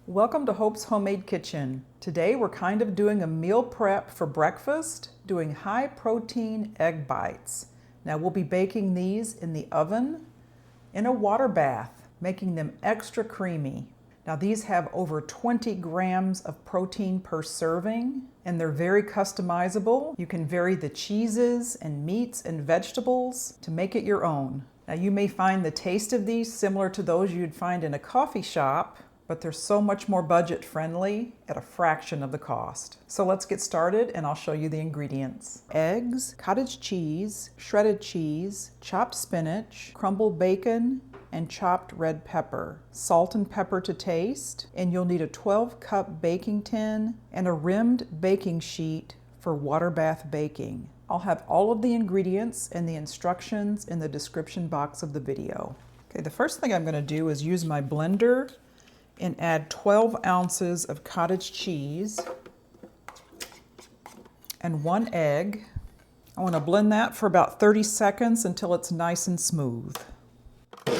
Welcome to Hope's Homemade Kitchen. Today we're kind of doing a meal prep for breakfast, doing high protein egg bites. Now we'll be baking these in the oven in a water bath, making them extra creamy. Now these have over 20 grams of protein per serving, and they're very customizable. You can vary the cheeses and meats and vegetables to make it your own. Now you may find the taste of these similar to those you'd find in a coffee shop, but they're so much more budget friendly at a fraction of the cost. So let's get started and I'll show you the ingredients. Eggs, cottage cheese, shredded cheese, chopped spinach, crumbled bacon, and chopped red pepper. Salt and pepper to taste, and you'll need a 12-cup baking tin and a rimmed baking sheet for water bath baking. I'll have all of the ingredients and the instructions in the description box of the video. Okay, the first thing I'm going to do is use my blender and add 12 ounces of cottage cheese and 1 egg. I want to blend that for about 30 seconds until it's nice and smooth. I'm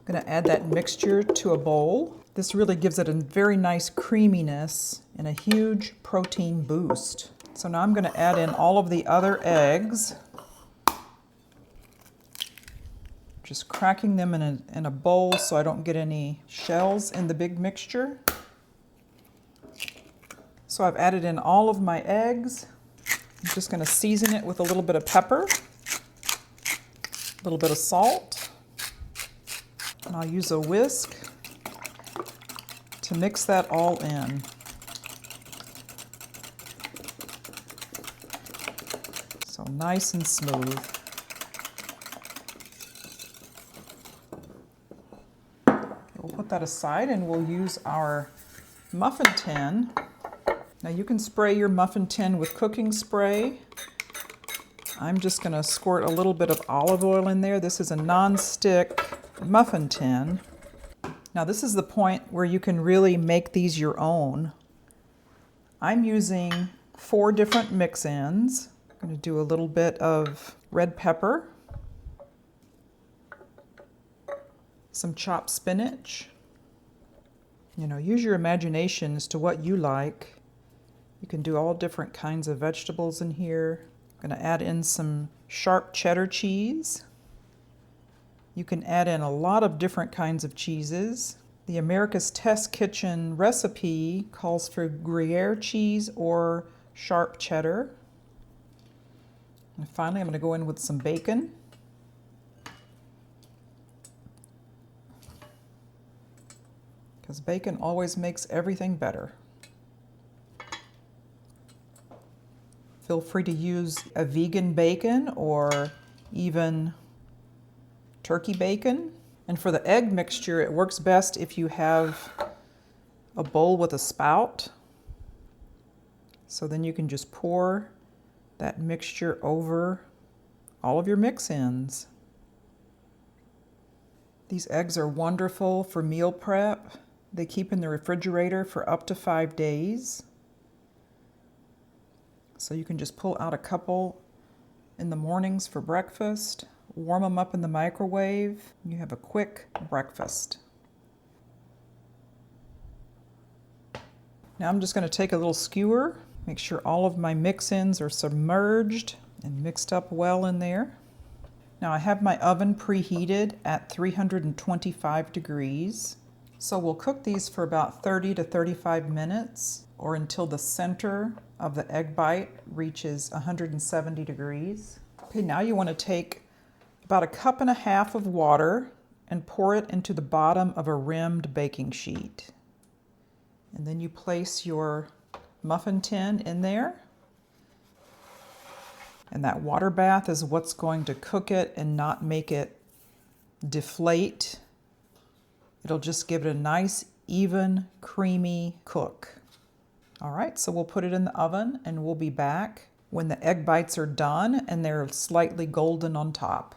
going to add that mixture to a bowl. This really gives it a very nice creaminess and a huge protein boost. So now I'm going to add in all of the other eggs. Just cracking them in a bowl so I don't get any shells in the big mixture. So I've added in all of my eggs. I'm just going to season it with a little bit of pepper, a little bit of salt, and I'll use a whisk to mix that all in. So nice and smooth. We'll put that aside and we'll use our muffin tin. Now you can spray your muffin tin with cooking spray. I'm just going to squirt a little bit of olive oil in there. This is a non-stick muffin tin. Now this is the point where you can really make these your own. I'm using 4 different mix-ins. I'm going to do a little bit of red pepper, some chopped spinach. Use your imagination as to what you like. You can do all different kinds of vegetables in here. I'm going to add in some sharp cheddar cheese. You can add in a lot of different kinds of cheeses. The America's Test Kitchen recipe calls for Gruyère cheese or sharp cheddar. And finally, I'm going to go in with some bacon. Because bacon always makes everything better. Feel free to use a vegan bacon or even turkey bacon. And for the egg mixture, it works best if you have a bowl with a spout. So then you can just pour that mixture over all of your mix-ins. These eggs are wonderful for meal prep. They keep in the refrigerator for up to 5 days. So you can just pull out a couple in the mornings for breakfast, warm them up in the microwave. You have a quick breakfast. Now I'm just going to take a little skewer, make sure all of my mix-ins are submerged and mixed up well in there. Now I have my oven preheated at 325 degrees. So we'll cook these for about 30 to 35 minutes or until the center of the egg bite reaches 170 degrees. Okay, now you want to take about 1.5 cups of water and pour it into the bottom of a rimmed baking sheet. And then you place your muffin tin in there. And that water bath is what's going to cook it and not make it deflate. It'll just give it a nice, even, creamy cook. All right, so we'll put it in the oven and we'll be back when the egg bites are done and they're slightly golden on top.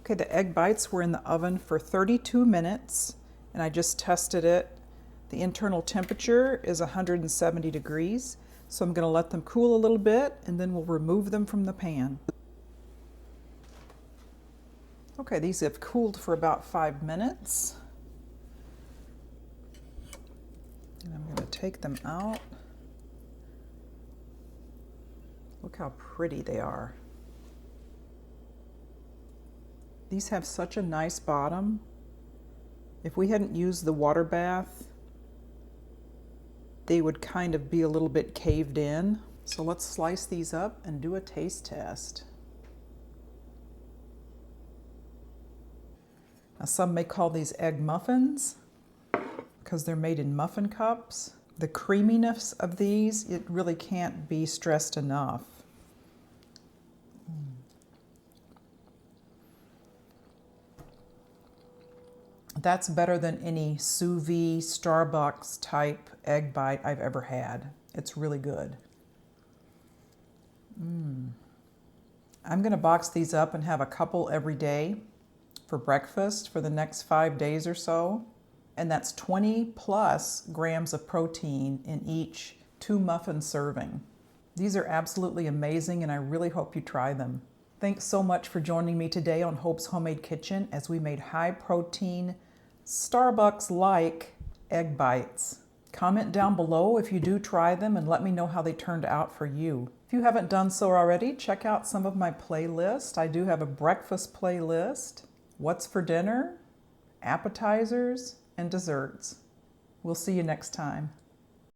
Okay, the egg bites were in the oven for 32 minutes and I just tested it. The internal temperature is 170 degrees, so I'm going to let them cool a little bit and then we'll remove them from the pan. Okay, these have cooled for about 5 minutes. And I'm going to take them out. Look how pretty they are. These have such a nice bottom. If we hadn't used the water bath, they would kind of be a little bit caved in. So let's slice these up and do a taste test. Now some may call these egg muffins because they're made in muffin cups. The creaminess of these, it really can't be stressed enough. That's better than any sous vide Starbucks type egg bite I've ever had. It's really good. I'm going to box these up and have a couple every day for breakfast for the next 5 days or so. And that's 20 plus grams of protein in each 2 muffin serving. These are absolutely amazing and I really hope you try them. Thanks so much for joining me today on Hope's Homemade Kitchen as we made high protein, Starbucks-like egg bites. Comment down below if you do try them and let me know how they turned out for you. If you haven't done so already, check out some of my playlists. I do have a breakfast playlist, what's for dinner, appetizers, and desserts. We'll see you next time.